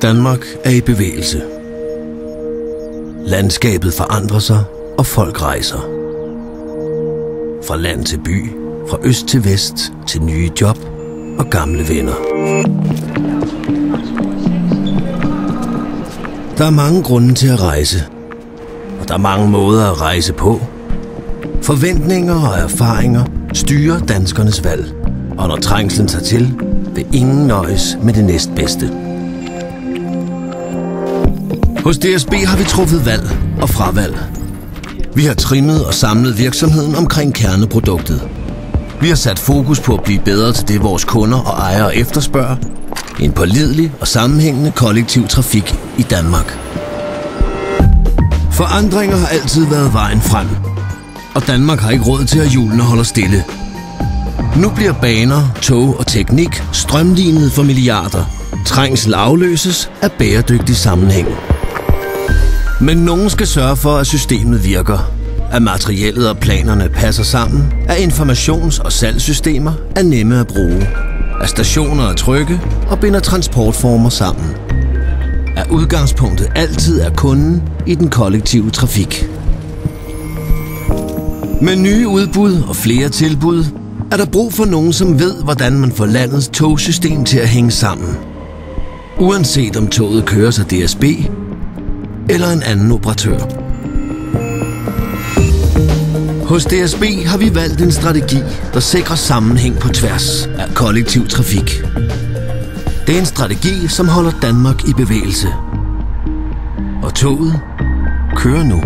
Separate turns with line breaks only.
Danmark er i bevægelse. Landskabet forandrer sig, og folk rejser. Fra land til by, fra øst til vest, til nye job og gamle venner. Der er mange grunde til at rejse, og der er mange måder at rejse på. Forventninger og erfaringer styrer danskernes valg, og når trængslen tager til, vil ingen nøjes med det næstbedste. Hos DSB har vi truffet valg og fravalg. Vi har trimmet og samlet virksomheden omkring kerneproduktet. Vi har sat fokus på at blive bedre til det, vores kunder og ejere efterspørger. En pålidelig og sammenhængende kollektiv trafik i Danmark. Forandringer har altid været vejen frem, og Danmark har ikke råd til, at hjulene holder stille. Nu bliver baner, tog og teknik strømlinet for milliarder. Trængsel afløses af bæredygtig sammenhæng. Men nogen skal sørge for, at systemet virker, at materiellet og planerne passer sammen, at informations- og salgssystemer er nemme at bruge, at stationer er trygge og binder transportformer sammen, at udgangspunktet altid er kunden i den kollektive trafik. Med nye udbud og flere tilbud er der brug for nogen, som ved, hvordan man får landets togsystem til at hænge sammen. Uanset om toget køres af DSB eller en anden operatør. Hos DSB har vi valgt en strategi, der sikrer sammenhæng på tværs af kollektiv trafik. Det er en strategi, som holder Danmark i bevægelse. Og toget kører nu.